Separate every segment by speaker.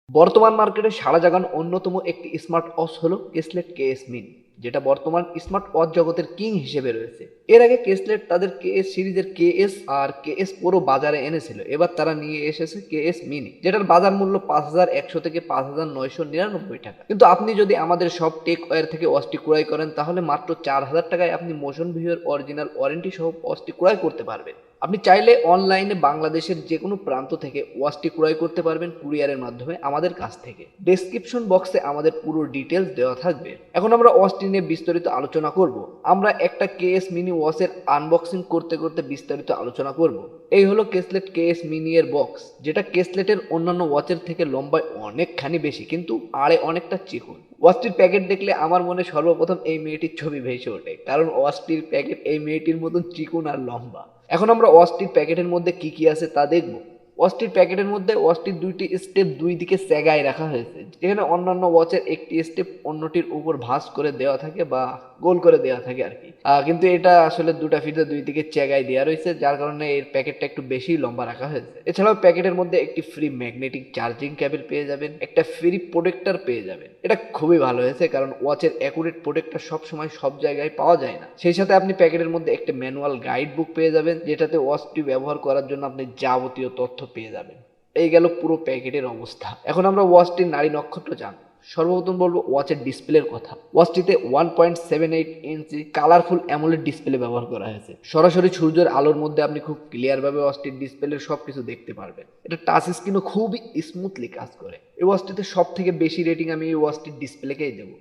Speaker 1: বর্তমান মার্কেটে সাড়া জাগান অন্যতম একটি স্মার্ট ওয়াচ হলো কেসলেট কেএস মিনি, যেটা বর্তমান স্মার্ট ওয়াচ জগতের কিং হিসেবে রয়েছে। এর আগে কেসলেট তাদের কেএস সিরিজের কেএস আর কেএস প্রো বাজারে এনেছিল, এবার তারা নিয়ে এসেছে কেএস মিনি, যেটার বাজার মূল্য 5,100 থেকে 5,999 টাকা। কিন্তু আপনি যদি আমাদের সব টেক ওয়্যার থেকে ওয়াচটি ক্রয় করেন তাহলে মাত্র 4,000 টাকায় আপনি মোশন ভিউয়ের অরিজিনাল ওয়ারেন্টি সহ ওয়াচটি ক্রয় করতে পারবেন। আপনি চাইলে অনলাইনে বাংলাদেশের যে কোনো প্রান্ত থেকে ওয়াচটি ক্রয় করতে পারবেন কুরিয়ারের মাধ্যমে আমাদের কাছ থেকে। ডেসক্রিপশন বক্সে আমাদের পুরো ডিটেলস দেওয়া থাকবে। এখন আমরা ওয়াচটি নিয়ে বিস্তারিত আলোচনা করব। আমরা একটা কেএস মিনি ওয়াচের আনবক্সিং করতে করতে বিস্তারিত আলোচনা করব। এই হলো কেসলেট কেএস মিনি এর বক্স, যেটা কেসলেটের অন্যান্য ওয়াচের থেকে লম্বায় অনেকখানি বেশি, কিন্তু আড়ে অনেকটা চিকন। ওয়াচটির প্যাকেট দেখলে আমার মনে সর্বপ্রথম এই মেয়েটির ছবি ভেসে ওঠে, কারণ ওয়াচটির প্যাকেট এই মেয়েটির মতন চিকন আর লম্বা। এখন আমরা ওয়াচটির প্যাকেটের মধ্যে কি কি আছে তা দেখব। ওয়াচটির প্যাকেটের মধ্যে ওয়াচটির দুইটি স্টেপ দুই দিকে স্যাগায় রাখা হয়েছে, যেখানে অন্যান্য ওয়াচের একটি স্টেপ অন্যটির উপর ভাঁজ করে দেওয়া থাকে বা গোল করে দেওয়া থাকে আর কি। কিন্তু এটা আসলে দুটা ফিতে দুই দিকে চেগাই দেওয়া রয়েছে, যার কারণে এর প্যাকেটটা একটু বেশি লম্বা রাখা হয়েছে। এছাড়াও প্যাকেটের মধ্যে একটি ফ্রি ম্যাগনেটিক চার্জিং কেবল পেয়ে যাবেন, একটা ফ্রি প্রোটেক্টর পেয়ে যাবেন। এটা খুবই ভালো হয়েছে, কারণ ওয়াচের অ্যাকুরেট প্রোটেক্টর সব সময় সব জায়গায় পাওয়া যায় না। সেই সাথে আপনি প্যাকেটের মধ্যে একটা ম্যানুয়াল গাইড বুক পেয়ে যাবেন, যেটাতে ওয়াচটি ব্যবহার করার জন্য আপনি যাবতীয় তথ্য পেয়ে যাবেন। এই গেল পুরো প্যাকেটের অবস্থা। এখন আমরা ওয়াচটির নারী নক্ষত্র জানব। সর্বপ্রথম বলবো ওয়াচের ডিসপ্লের কথা। ওয়াচটিতে 1.78 ইঞ্চি কালারফুল অ্যামোলেড ডিসপ্লে ব্যবহার করা হয়েছে। সরাসরি সূর্যের আলোর মধ্যে আপনি খুব ক্লিয়ার ভাবে ওয়াচটির ডিসপ্লের সবকিছু দেখতে পারবেন। এটা টাচ স্ক্রিনও খুবই স্মুথলি কাজ করে। এই ওয়াচটিতে সব থেকে বেশি রেটিং আমি এই ওয়াচটির ডিসপ্লেকেই দেবো।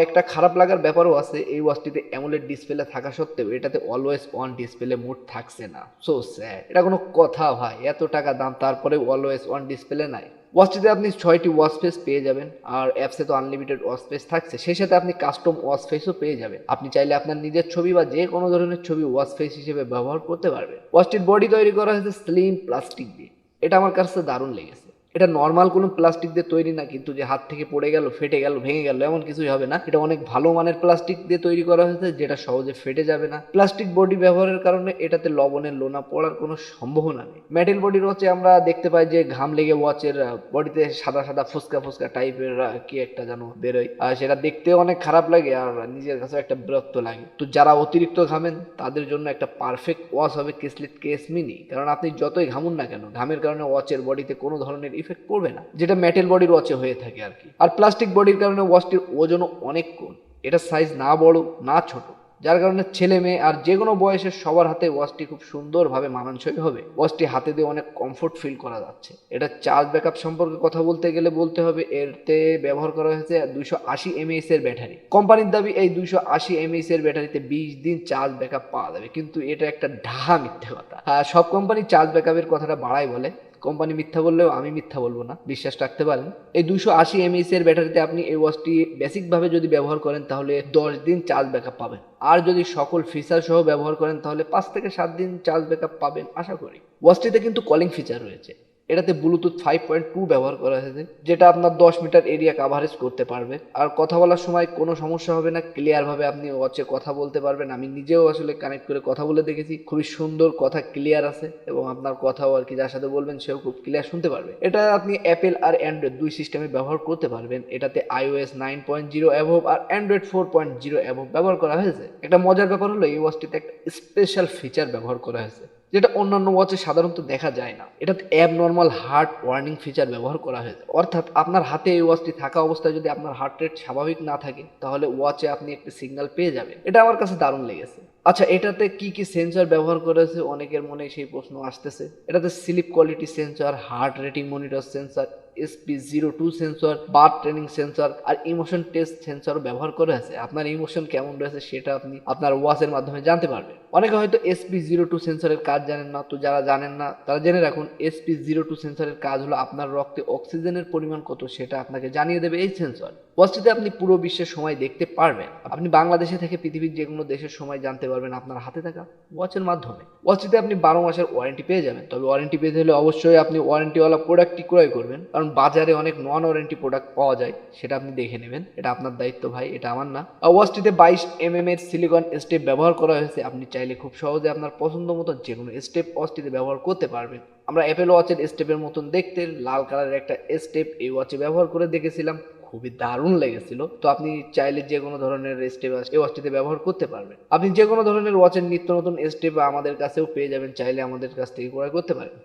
Speaker 1: একটা খারাপ লাগার ব্যাপারও আছে, এই ওয়াচটিতে অ্যামোলেড ডিসপ্লে থাকা সত্ত্বেও এটাতে অলওয়েজ অন ডিসপ্লে মোড থাকছে না। So sad. এটা কোনো কথা ভাই? এত টাকা দাম তারপরে অলওয়েজ অন ডিসপ্লে নাই। ওয়াচটিতে আপনি 6টি ওয়াচ ফেস পেয়ে যাবেন, আর অ্যাপসে তো আনলিমিটেড ওয়াচ ফেস থাকছে, সেই সাথে আপনি কাস্টম ওয়াচ ফেসও পেয়ে যাবেন। আপনি চাইলে আপনার নিজের ছবি বা যে কোনো ধরনের ছবি ওয়াচ ফেস হিসেবে ব্যবহার করতে পারবেন। ওয়াচটির বডি তৈরি করা হয়েছে স্লিম প্লাস্টিক দিয়ে। এটা আমার কাছে দারুণ লেগেছে। এটা নর্মাল কোনো প্লাস্টিক দিয়ে তৈরি না, কিন্তু যে হাত থেকে পড়ে গেল, ফেটে গেল, ভেঙে গেল এমন কিছুই হবে না। এটা অনেক ভালো মানের প্লাস্টিক দিয়ে তৈরি করা হয়েছে, যেটা সহজে ফেটে যাবে না। প্লাস্টিক বডি ব্যবহারের কারণে এটাতে লবণের লোনা পড়ার কোনো সম্ভাবনা নেই। মেটাল বডির ওয়াচে আমরা দেখতে পাই যে ঘাম লেগে ওয়াচের বডিতে সাদা সাদা ফুসকা ফুসকা টাইপের কি একটা যেন বেরোয়, আর সেটা দেখতে অনেক খারাপ লাগে আর নিজের কাছে একটা বিরক্ত লাগে। তো যারা অতিরিক্ত ঘামেন তাদের জন্য একটা পারফেক্ট ওয়াচ হবে কেসলেট কেএস মিনি, কারণ আপনি যতই ঘামুন না কেন ঘামের কারণে ওয়াচের বডিতে কোনো ধরনের ইফেক্ট পড়বে না, যেটা মেটাল বডির ওয়াচে হয়ে থাকে আর কি। আর প্লাস্টিক বডির কারণে ওয়াচটির ওজনও অনেক কম। এটা সাইজ না বড় না ছোট, যার কারণে ছেলে মেয়ে আর যে কোনো বয়সের সবার হাতে ওয়াচটি খুব সুন্দরভাবে মানানসই হবে। ওয়াচটি হাতে দিয়ে অনেক কমফোর্ট ফিল করা যাচ্ছে। এটা চার্জ ব্যাকআপ সম্পর্কে কথা বলতে গেলে বলতে হবে এতে ব্যবহার করা হয়েছে 280 mAh এর ব্যাটারি। কোম্পানির দাবি এই 280 mAh এর ব্যাটারিতে 20 দিন চার্জ ব্যাকআপ পাওয়া যাবে, কিন্তু এটা একটা ঢাহা মিথ্যে কথা। সব কোম্পানি চার্জ ব্যাকআপের কথাটা বাড়াই বলে, কোম্পানি মিথ্যা বললেও আমি মিথ্যা বলবো না, বিশ্বাস রাখতে পারেন। এই 280 mAh এর ব্যাটারিতে আপনি এই ওয়াচটি বেসিকভাবে যদি ব্যবহার করেন তাহলে 10 দিন চার্জ ব্যাকআপ পাবেন, আর যদি সকল ফিচার সহ ব্যবহার করেন তাহলে 5 থেকে 7 দিন চার্জ ব্যাকআপ পাবেন আশা করি। ওয়াচটিতে কিন্তু কলিং ফিচার রয়েছে। এটাতে ব্লুটুথ 5.2 ব্যবহার করা হয়েছে, যেটা আপনার 10 মিটার এরিয়া কাভারেজ করতে পারবে। আর কথা বলার সময় কোনো সমস্যা হবে না, ক্লিয়ার ভাবে আপনি ওয়াচে কথা বলতে পারবেন। আমি নিজেও আসলে কানেক্ট করে কথা বলে দেখেছি, খুবই সুন্দর কথা ক্লিয়ার আছে, এবং আপনার কথাও আর কি যার সাথে বলবেন সেও খুব ক্লিয়ার শুনতে পারবে। এটা আপনি অ্যাপেল আর অ্যান্ড্রয়েড দুই সিস্টেমে ব্যবহার করতে পারবেন। এটাতে iOS 9.0 অ্যাভব আর অ্যান্ড্রয়েড 4.0 অ্যাভব ব্যবহার করা হয়েছে। একটা মজার ব্যাপার হলো এই ওয়াচটিতে একটা স্পেশাল ফিচার ব্যবহার করা হয়েছে, যেটা অন্যান্য ওয়াচে সাধারণত দেখা যায় না। এটাতে অ্যাব নর্মাল হার্ট ওয়ার্নিং ফিচার ব্যবহার করা হয়েছে, অর্থাৎ আপনার হাতে এই ওয়াচটি থাকা অবস্থায় যদি আপনার হার্ট রেট স্বাভাবিক না থাকে তাহলে ওয়াচে আপনি একটা সিগন্যাল পেয়ে যাবেন। এটা আমার কাছে দারুণ লেগেছে। আচ্ছা, এটাতে কি কি সেন্সর ব্যবহার করা হয়েছে অনেকের মনে সেই প্রশ্ন আসতেছে। এটাতে sleep quality sensor, heart rating monitor sensor, SP02 sensor, breath training sensor আর ইমোশন টেস্ট সেন্সর ব্যবহার করা হয়েছে। আপনার ইমোশন কেমন রয়েছে সেটা আপনি আপনার ওয়াচের মাধ্যমে জানতে পারবেন। অনেকে হয়তো SP02 সেন্সরের কাজ জানেন না, তো যারা জানেন না তারা জেনে রাখুন SP02 সেন্সরের কাজ হলো আপনার রক্তে অক্সিজেনের পরিমাণ কত সেটা আপনাকে জানিয়ে দেবে এই সেন্সর। ওয়াচটিতে আপনি পুরো বিশ্বের সময় দেখতে পারবেন। আপনি বাংলাদেশে থেকে পৃথিবীর যে কোনো দেশের সময় জানতে পারবেন আপনার হাতে থাকা ওয়াচের মাধ্যমে। ওয়াচটিতে আপনি 12 মাসের ওয়ারেন্টি পেয়ে যাবেন, তবে ওয়ারেন্টি পেতে হলে অবশ্যই আপনি ওয়ারেন্টিওয়ালা প্রোডাক্টটি ক্রয় করবেন, কারণ বাজারে অনেক নন ওয়ারেন্টি প্রোডাক্ট পাওয়া যায়, সেটা আপনি দেখে নেবেন। এটা আপনার দায়িত্ব ভাই, এটা আমার না। ওয়াচটিতে 22 mm এর সিলিকন স্টেপ ব্যবহার করা হয়েছে। আপনি চাইলে চাইলে খুব সহজে আপনার পছন্দ মতো যে কোনো স্টেপ ওয়াচটিতে ব্যবহার করতে পারবেন। আমরা অ্যাপেল ওয়াচের স্টেপের মতন দেখতে লাল কালারের একটা স্টেপ এই ওয়াচে ব্যবহার করে দেখেছিলাম, খুবই দারুণ লেগেছিল। তো আপনি চাইলে যে কোনো ধরনের স্টেপ এই ওয়াচটিতে ব্যবহার করতে পারবেন। আপনি যে কোনো ধরনের ওয়াচের নিত্য নতুন স্টেপ আমাদের কাছেও পেয়ে যাবেন, চাইলে আমাদের কাছ থেকে ক্রয় করতে পারেন।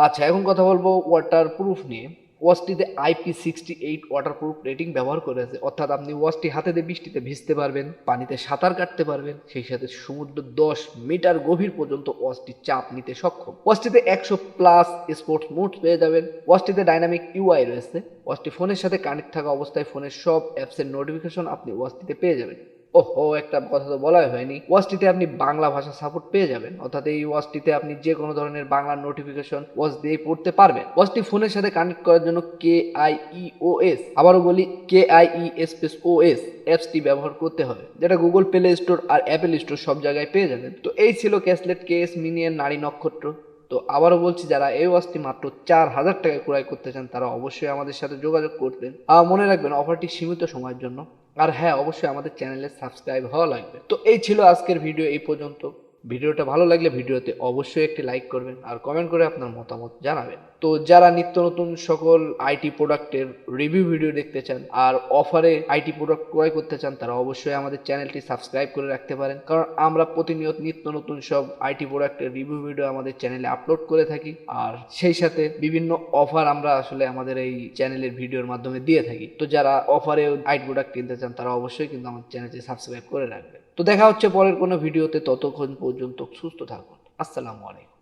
Speaker 1: আচ্ছা, এখন কথা বলবো ওয়াটার প্রুফ নিয়ে। ওয়াচটিতে IP68 ওয়াটার প্রুফ রেটিং ব্যবহার করেছে, অর্থাৎ আপনি ওয়াচটি হাতে দিয়ে বৃষ্টিতে ভিজতে পারবেন, পানিতে সাঁতার কাটতে পারবেন, সেই সাথে সমুদ্র 10 মিটার গভীর পর্যন্ত ওয়াচটি চাপ নিতে সক্ষম। ওয়াচটিতে 100+ স্পোর্টস মোড পেয়ে যাবেন। ওয়াচটিতে ডাইনামিক ইউআই রয়েছে। ওয়াচটি ফোনের সাথে কানেক্ট থাকা অবস্থায় ফোনের সব অ্যাপসের নোটিফিকেশন আপনি ওয়াচটিতে পেয়ে যাবেন। ওহো, একটা কথা তো বলাই হয়নি, ওয়াচটিতে আপনি বাংলা ভাষা সাপোর্ট পেয়ে যাবেন, অর্থাৎ এই ওয়াচটিতে আপনি যে কোনো ধরনের বাংলা নোটিফিকেশন ওয়াচ দিয়ে পড়তে পারবেন। ওয়াচটি ফোনের সাথে কানেক্ট করার জন্য KIEOS, আবারও বলি KIE-OS অ্যাপসটি ব্যবহার করতে হবে, যেটা গুগল প্লে স্টোর আর অ্যাপেল স্টোর সব জায়গায় পেয়ে যাবেন। তো এই ছিল Kieslect KS মিনি এর নারী নক্ষত্র। তো আবারও বলছি, যারা এই ওয়াচটি মাত্র 4000 টাকায় ক্রয় করতে চান তারা অবশ্যই আমাদের সাথে যোগাযোগ করবেন। আর মনে রাখবেন, অফারটি সীমিত সময়ের জন্য। আর হ্যাঁ, অবশ্যই আমাদের চ্যানেলে সাবস্ক্রাইব হওয়া লাগবে। তো এই ছিল আজকের ভিডিও, এই পর্যন্ত। ভিডিওটা ভালো লাগলে ভিডিওতে অবশ্যই একটি লাইক করবেন আর কমেন্ট করে আপনার মতামত জানাবেন। তো যারা নিত্য নতুন সকল আইটি প্রোডাক্টের রিভিউ ভিডিও দেখতে চান আর অফারে আইটি প্রোডাক্ট ক্রয় করতে চান তারা অবশ্যই আমাদের চ্যানেলটি সাবস্ক্রাইব করে রাখতে পারেন, কারণ আমরা প্রতিনিয়ত নিত্য নতুন সব আইটি প্রোডাক্টের রিভিউ ভিডিও আমাদের চ্যানেলে আপলোড করে থাকি। আর সেই সাথে বিভিন্ন অফার আমরা আসলে আমাদের এই চ্যানেলের ভিডিওর মাধ্যমে দিয়ে থাকি। তো যারা অফারে আইটি প্রোডাক্ট কিনতে চান তারা অবশ্যই কিন্তু আমাদের চ্যানেলটি সাবস্ক্রাইব করে রাখবেন। তো দেখা হচ্ছে পরের কোনো ভিডিওতে, ততক্ষণ পর্যন্ত সুস্থ থাকুন। আসসালামু আলাইকুম।